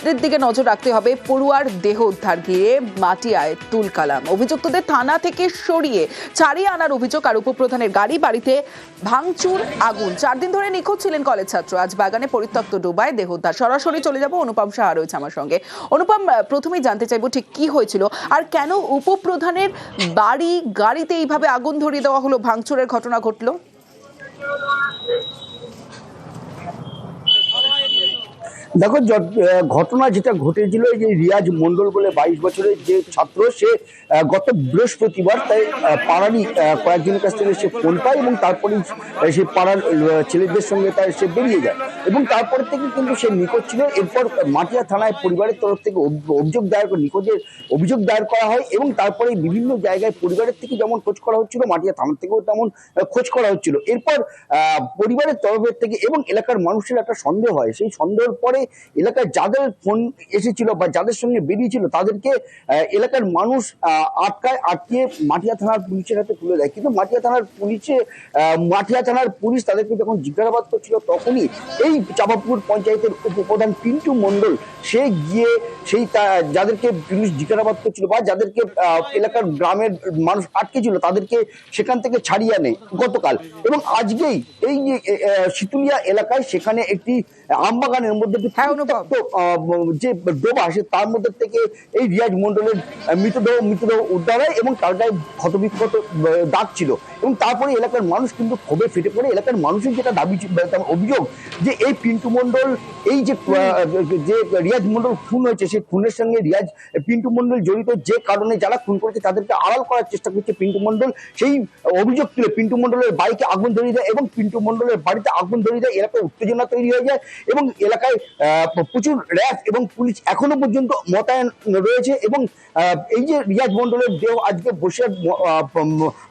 ক্ষেত্রের দিকে নজর রাখতে হবে। পড়ুয়ার দেহ উদ্ধার ঘিরে মাটিয়ায় তুলকালাম। অভিযুক্তদের থানা থেকে ছাড়িয়ে আনার অভিযোগ। আর উপপ্রধানের গাড়ি বাড়িতে ভাঙচুর, আগুন। 4 দিন ধরে নিখোঁজ ছিলেন কলেজ ছাত্র। আজ বাগানে পরিত্যক্ত ডোবায় দেহ উদ্ধার। সরাসরি চলে যাব, অনুপম সাহা রয়েছে আমার সঙ্গে। অনুপম, প্রথমেই জানতে চাইবো ঠিক কি হয়েছিল আর কেন উপপ্রধানের গাড়িতে এইভাবে আগুন ধরিয়ে দেওয়া হলো, ভাঙচুরের ঘটনা ঘটলো? দেখো, ঘটনা যেটা ঘটেছিল, যে রিয়াজ মন্ডল বলে 22 বছরের যে ছাত্র, সে গত বৃহস্পতিবার তাই পাড়ারই কয়েকজনের কাছ থেকে সে ফোন পায় এবং তারপরেই সে পাড়ার ছেলেদের সঙ্গে সে বেরিয়ে যায় এবং তারপর থেকে কিন্তু সে নিখোঁজ ছিল। এরপর মাটিয়া থানায় পরিবারের তরফ থেকে নিখোঁজের অভিযোগ দায়ের করা হয় এবং তারপরে বিভিন্ন জায়গায় পরিবারের থেকে যেমন খোঁজ করা হচ্ছিল, মাটিয়া থানা থেকেও তেমন খোঁজ করা হচ্ছিল। এরপর পরিবারের তরফের থেকে এবং এলাকার মানুষের একটা সন্দেহ হয়। সেই সন্দেহের পরে এলাকায় যাদের ফোন এসেছিল বা যাদের সঙ্গে বেরিয়েছিল তাদেরকে এলাকার মানুষ আটকিয়ে মাটিয়া থানার পুলিশের হাতে তুলে দেয়। কিন্তু মাটিয়া থানার পুলিশ তাদেরকে যখন জিজ্ঞাসাবাদ করছিল, তখনই এই চাঁপাপুকুর পঞ্চায়েতের উপপ্রধান পিন্টু মণ্ডল সে গিয়ে যাদেরকে পুলিশ জিজ্ঞাসাবাদ করছিল বা যাদেরকে এলাকার গ্রামের মানুষ আটকেছিল তাদেরকে সেখান থেকে ছাড়িয়ে আনে গতকাল। এবং আজকেই এই শীতুলিয়া এলাকায় সেখানে একটি আমবাগানের মধ্যে যে ডোবা, তার মধ্যে থেকে এই রিয়াজ মন্ডলের মৃতদেহ উদ্ধার হয় এবং তার গায়ে ক্ষতবিক্ষত দাগ ছিল। এবং তারপরে এলাকার মানুষ কিন্তু ক্ষোভে ফেটে পড়ে। এলাকার মানুষের যেটা অভিযোগ যে এই পিন্টু মণ্ডল, এই যে রিয়াজ মন্ডল খুন হয়েছে, সেই খুনের সঙ্গে পিন্টু মণ্ডল জড়িত। যে কারণে যারা খুন করেছে তাদেরকে আড়াল করার চেষ্টা করছে পিন্টু মণ্ডল। সেই অভিযোগ তুলে পিন্টু মণ্ডলের বাইকে আগুন ধরিয়ে দেয় এবং পিন্টু মণ্ডলের বাড়িতে আগুন ধরিয়ে দেয়। এলাকায় উত্তেজনা তৈরি হয়ে যায় এবং এলাকায় প্রচুর র্যাব এবং পুলিশ এখনো পর্যন্ত মোতায়েন রয়েছে। এবং এই যে রিয়াজ মন্ডলের দেহ আজকে বসে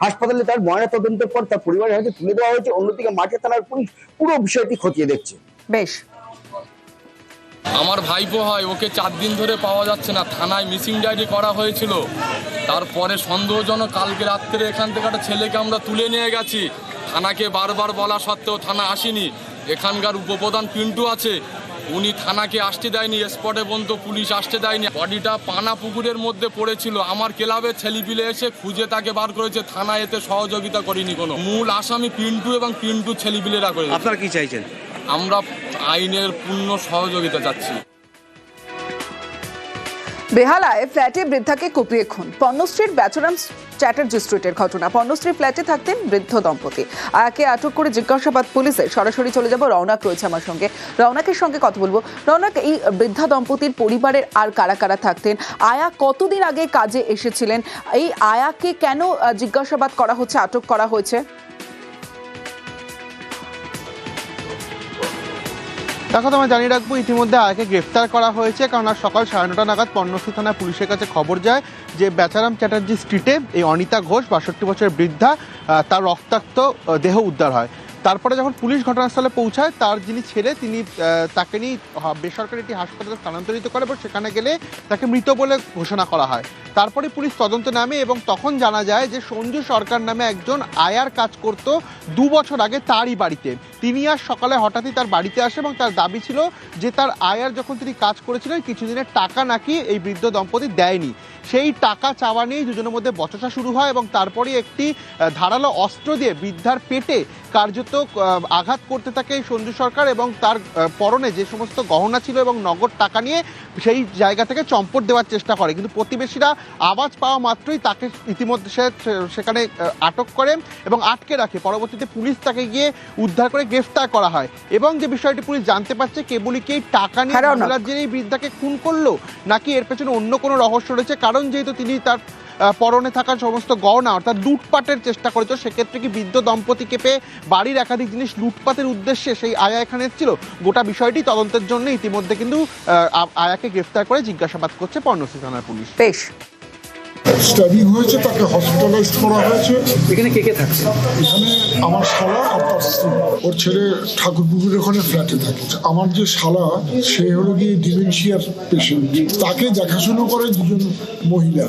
হাসপাতালে তার ময়নাতদন্তের পর তার পরিবারের হাতে তুলে দেওয়া হয়েছে। অন্যদিকে মাটিয়া থানার পুলিশ পুরো বিষয়টি খতিয়ে দেখছে। বেশ, আমার ভাইপো হয়, ওকে 4 দিন ধরে পাওয়া যাচ্ছে না। থানায় মিসিং ডায়েরি করা হয়েছিল। তারপরে সন্দেহজনক কালকে রাত্রে এখান থেকে একটা ছেলেকে আমরা তুলে নিয়ে গেছি। থানাকে বারবার বলা সত্ত্বেও থানা আসেনি। এখানকার উপপ্রধান পিন্টু আছে, উনি থানাকে আসতে দেয়নি, স্পটে পর্যন্ত পুলিশ আসতে দেয়নি। বডিটা পানা পুকুরের মধ্যে পড়েছিল। আমার ক্লাবের ছেলেপিলে এসে খুঁজে তাকে বার করেছে। থানা এতে সহযোগিতা করেনি কোনো। মূল আসামি পিন্টু এবং পিন্টু ছেলেপিলেরা করে। আপনারা কি চাইছেন? আমরা আইনের পূর্ণ সহযোগিতা চাচ্ছি। বেহালায় ফ্ল্যাটে বৃদ্ধাকে কুপিয়ে খুন। পণ্যশ্রীর ব্যাচরাম চ্যাটার্জি স্ট্রিটের ঘটনা। পণ্যশ্রী ফ্ল্যাটে থাকতেন বৃদ্ধ দম্পতি। আয়াকে আটক করে জিজ্ঞাসাবাদ পুলিশের। সরাসরি চলে যাব, রওনাক রয়েছে আমার সঙ্গে। রওনাকের সঙ্গে কথা বলবো। রওনাক, এই বৃদ্ধা দম্পতির পরিবারের আর কারা কারা থাকতেন? আয়া কতদিন আগে কাজে এসেছিলেন? এই আয়াকে কেন জিজ্ঞাসাবাদ করা হচ্ছে, আটক করা হয়েছে? দেখো, তোমায় জানিয়ে রাখবো, ইতিমধ্যে আয়াকে গ্রেফতার করা হয়েছে। কারণ আজ সকাল 9:30 নাগাদ পণ্যশ্রী থানা পুলিশের কাছে খবর যায় যে বেচারাম চ্যাটার্জি স্ট্রিটে এই অনিতা ঘোষ 62 বছরের বৃদ্ধা, তার রক্তাক্ত দেহ উদ্ধার হয়। তারপরে যখন পুলিশ ঘটনাস্থলে পৌঁছায়, তার যিনি ছেলে তিনি তাকে নিয়ে বেসরকারি একটি হাসপাতালে স্থানান্তরিত করে এবং সেখানে গেলে তাকে মৃত বলে ঘোষণা করা হয়। তারপরে পুলিশ তদন্তে নামে এবং তখন জানা যায় যে সঞ্জু সরকার নামে একজন আয়ার কাজ করত 2 বছর আগে তারই বাড়িতে। তিনি আজ সকালে হঠাৎই তার বাড়িতে আসে এবং তার দাবি ছিল যে তার আয়ার যখন তিনি কাজ করেছিলেন কিছুদিনের টাকা নাকি এই বৃদ্ধ দম্পতি দেয়নি। সেই টাকা চাওয়া নিয়ে দুজনের মধ্যে বচসা শুরু হয় এবং তারপরে একটি ধারালো অস্ত্র দিয়ে বৃদ্ধার পেটে কার্যত আঘাত করতে থাকে সঞ্জু সরকার এবং তার পরনে যে সমস্ত গহনা ছিল এবং নগদ টাকা নিয়ে সেই জায়গা থেকে চম্পট দেওয়ার চেষ্টা করে। কিন্তু প্রতিবেশীরা আওয়াজ পাওয়া মাত্রই তাকে ইতিমধ্যে সেখানে আটক করে এবং আটকে রাখে। পরবর্তীতে পুলিশ তাকে গিয়ে উদ্ধার করে গ্রেফতার করা হয় এবং যে বিষয়টি পুলিশ জানতে পারছে কেবলই কি টাকা নিয়ে ঝামেলার জেরেই বৃদ্ধাকে খুন করলো নাকি এর পেছনে অন্য কোনো রহস্য রয়েছে। কারণ যেহেতু তিনি তার পরনে থাকা সমস্ত গহনা অর্থাৎ লুটপাটের চেষ্টা করেছিল, সেক্ষেত্রে কি বৃদ্ধ দম্পতিকে পেয়ে বাড়ির একাধিক জিনিস লুটপাটের উদ্দেশ্যে সেই আয়া এখানে এসেছিল? গোটা বিষয়টি তদন্তের জন্য ইতিমধ্যে কিন্তু আয়াকে গ্রেফতার করে জিজ্ঞাসাবাদ করছে পণ্যশ্রী থানার পুলিশ। বেশ, স্টাডি হয়েছে, তাকে হসপিটালাইজড করা হয়েছে। এখানে কে কে থাকছে? এখানে আমার শালা আর তার স্ত্রী, ওর ছেলে ঠাকুরপুকুরের ওখানে ফ্ল্যাটে থাকে। আমার যে শালা, সে হলো গিয়ে ডিমেনশিয়ার পেশেন্ট, তাকে দেখাশুনো করে দুজন মহিলা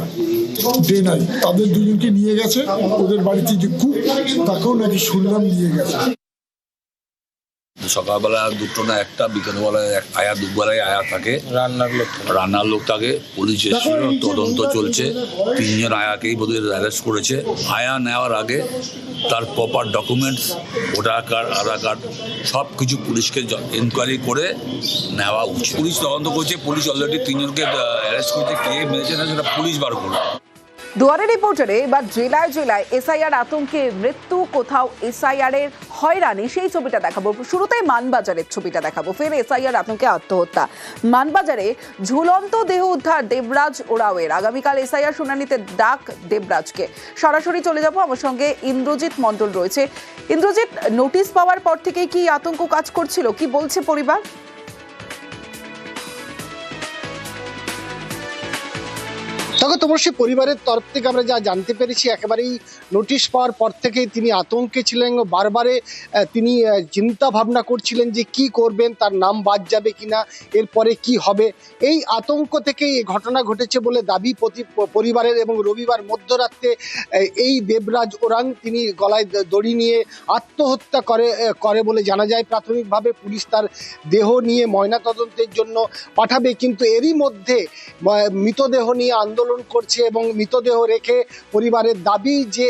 ডে নাই। তাদের দুজনকে নিয়ে গেছে ওদের বাড়িতে, যে কুক তাকেও নাকি শুনলাম নিয়ে গেছে। সকালবেলা দুটো না একটা, বিকেলবেলায় আয়া, দুপুরবেলায় আয়া থাকে, রান্নার লোক থাকে। পুলিশ এসেছিল, তদন্ত চলছে। 3 জন আয়াকেই বোধহয় অ্যারেস্ট করেছে। আয়া নেওয়ার আগে তার প্রপার ডকুমেন্টস, ভোটার কার্ড, আধার কার্ড সব কিছু পুলিশকে ইনকোয়ারি করে নেওয়া উচিত। পুলিশ তদন্ত করছে, পুলিশ অলরেডি 3 জনকে অ্যারেস্ট করেছে। কে মেরেছে না সেটা পুলিশ বার করবে। দুয়ারে রিপোর্টারে এবার জেলায় জেলায় এসআইআর আতঙ্কে মৃত্যু, কোথাও এসআইআর এর হয়রানি, সেই ছবিটা দেখাবো। শুরুতেই মানবাজারের ছবিটা দেখাবো, ফের এসআইআর আতঙ্কে আত্মহত্যা। মানবাজারে ঝুলন্ত দেহ উদ্ধার দেবরাজ ওরাওয়ের। আগামীকাল এসআইআর শুনানিতে ডাক দেবরাজকে। সরাসরি চলে যাব, আমার সঙ্গে ইন্দ্রজিৎ মণ্ডল রয়েছে। ইন্দ্রজিৎ, নোটিশ পাওয়ার পর থেকেই কি আতঙ্ক কাজ করছিল, কি বলছে পরিবার? তবে তোমার সে পরিবারের তরফ থেকে আমরা যা জানতে পেরেছি, একেবারেই নোটিশ পাওয়ার পর থেকেই তিনি আতঙ্কে ছিলেন। বারবারে তিনি চিন্তা ভাবনা করছিলেন যে কি করবেন, তার নাম বাদ যাবে কিনা, এরপরে কি হবে। এই আতঙ্ক থেকেই এই ঘটনা ঘটেছে বলে দাবি পরিবারের। এবং রবিবার মধ্যরাতে এই দেবরাজ ওরাং তিনি গলায় দড়ি নিয়ে আত্মহত্যা করে বলে জানা যায়। প্রাথমিকভাবে পুলিশ তার দেহ নিয়ে ময়নাতদন্তের জন্য পাঠাবে, কিন্তু এরই মধ্যে মৃতদেহ নিয়ে আন্দোলন করছে এবং মৃতদেহ রেখে পরিবারের দাবি যে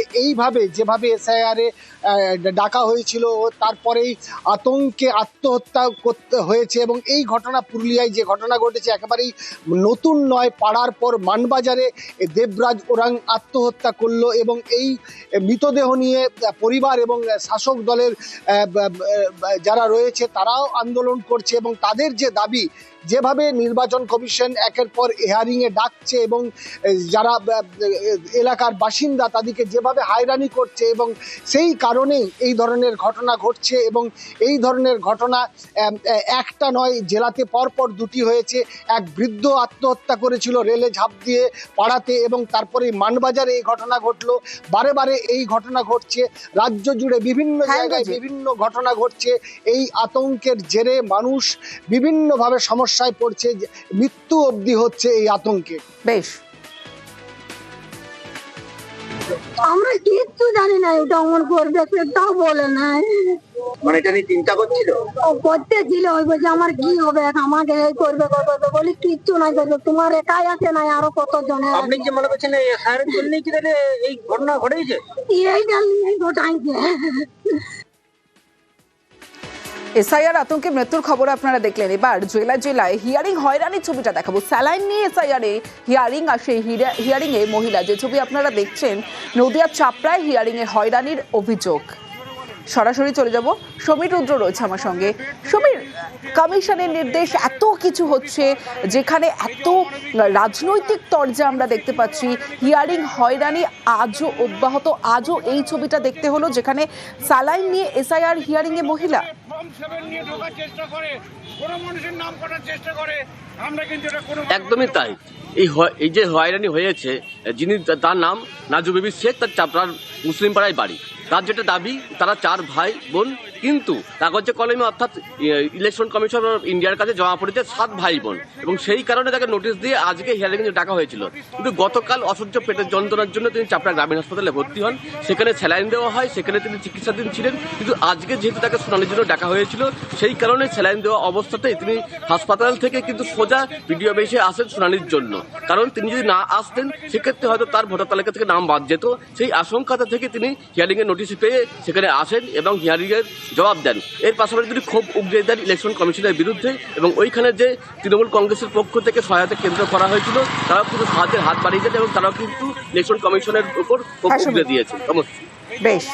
যেভাবে এসআইআরে ডাকা হয়েছিল তারপরেই আতঙ্কে আত্মহত্যা করতে হয়েছে। এবং এই ঘটনা পুরুলিয়ায় যে ঘটনা ঘটেছে একেবারেই নতুন নয়। পাড়ার পর মানবাজারে দেবরাজ ওরাং আত্মহত্যা করলো এবং এই মৃতদেহ নিয়ে পরিবার এবং শাসক দলের যারা রয়েছে তারাও আন্দোলন করছে। এবং তাদের যে দাবি, যেভাবে নির্বাচন কমিশন একের পর হিয়ারিংয়ে ডাকছে এবং যারা এলাকার বাসিন্দা তাদেরকে যেভাবে হয়রানি করছে, এবং সেই কারণেই এই ধরনের ঘটনা ঘটছে। এবং এই ধরনের ঘটনা একটা নয়, জেলাতে পরপর 2টি হয়েছে। এক বৃদ্ধ আত্মহত্যা করেছিল রেলে ঝাঁপ দিয়ে পাড়াতে, এবং তারপরে মানবাজারে এই ঘটনা ঘটলো। বারে বারে এই ঘটনা ঘটছে, রাজ্য জুড়ে বিভিন্ন জায়গায় বিভিন্ন ঘটনা ঘটছে। এই আতঙ্কের জেরে মানুষ বিভিন্নভাবে সমস্যায় পড়ছে, মৃত্যু অবধি হচ্ছে এই আতঙ্কে। বেশ, আমরা কিচ্ছু জানি না, এটা অমন করবে সেটাও বলে নাই। মানে এটা নিয়ে চিন্তা করছিল, করতেছিল, ওই বলছে আমার কি হবে, আমাকে এই করবে বলি কিচ্ছু নাই করবে, তোমার একাই আছে নাই আরো কত জনে। আপনি কি মনে করছেন এই ঘটনা ঘটেছে? এই ঘটাইছে। এসআইআর আতঙ্কে মৃত্যুর খবর আপনারা দেখলেন। এবার জেলায় জেলায় হিয়ারিং হয়রানির ছবিটা দেখাবো। স্যালাইন নিয়ে এসআইআর হিয়ারিং, আর সেই হিয়ারিং এ মহিলা, যে ছবি আপনারা দেখছেন, নদিয়ার চাপড়ায় হিয়ারিং এ হয়রানির অভিযোগ। সরাসরি চলে যাব, সমীর রুদ্র রয়েছে আমার সঙ্গে। সমীর, কমিশনের নির্দেশ, এত কিছু হচ্ছে, যেখানে এত রাজনৈতিক তরজা আমরা দেখতে পাচ্ছি, হিয়ারিং হয়রানি আজও অব্যাহত। আজও এই ছবিটা দেখতে হলো, যেখানে স্যালাইন নিয়ে এসআইআর হিয়ারিং এ মহিলা। একদমই তাই। এই যে হয়রানি হয়েছে, যিনি, তার নাম নাজু বেবি শেখ, তার চাপড়ার মুসলিম পাড়ায় বাড়ি। তার যেটা দাবি, তারা 4 ভাই বোন, কিন্তু কাগজে কলমে অর্থাৎ ইলেকশন কমিশন অফ ইন্ডিয়ার কাছে জমা পড়েছে 7 ভাই বোন, এবং সেই কারণে তাকে নোটিশ দিয়ে আজকে হিয়ারিং ডাকা হয়েছিল। কিন্তু গতকাল অসহ্য পেটের যন্ত্রণার জন্য তিনি চাপড়া গ্রামীণ হাসপাতালে ভর্তি হন, সেখানে স্যালাইন দেওয়া হয়, সেখানে তিনি চিকিৎসাধীন ছিলেন। কিন্তু আজকে যেহেতু তাকে শুনানির জন্য ডাকা হয়েছিল, সেই কারণে স্যালাইন দেওয়া অবস্থাতেই তিনি হাসপাতাল থেকে কিন্তু সোজা ভিডিও বেসে আসেন শুনানির জন্য। কারণ তিনি যদি না আসতেন, সেক্ষেত্রে হয়তো তার ভোটার তালিকা থেকে নাম বাদ যেত। সেই আশঙ্কাটা থেকে তিনি হিয়ারিং এর নোটিশ পেয়ে সেখানে আসেন এবং হিয়ারিং এর জবাব দেন। এর পাশাপাশি তিনি ক্ষোভ উগড়ে দেন ইলেকশন কমিশনের বিরুদ্ধে, এবং ওইখানে যে তৃণমূল কংগ্রেসের পক্ষ থেকে সহায়তা কেন্দ্র করা হয়েছিল, তারাও কিন্তু সাহায্যের হাত বাড়িয়ে দেন এবং তারাও কিন্তু ইলেকশন কমিশনের উপর ক্ষোভ উগড়ে দিয়েছে। বেশ,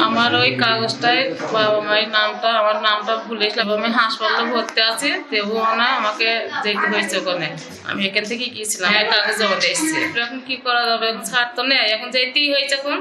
আমার ওই কাগজটায় বাবা মায়ের নামটা, আমার নামটা ভুলেছিলাম। আমি হাসপাতালে ভর্তি আছি, দেবো না, আমাকে যেতে হয়েছে ওখানে। আমি এখান থেকে গিয়েছিলাম, কাগজ জমা দিয়ে এসেছি। এখন কি করা যাবে, ছাড় তো নেই, এখন যেতেই হয়েছে। এখন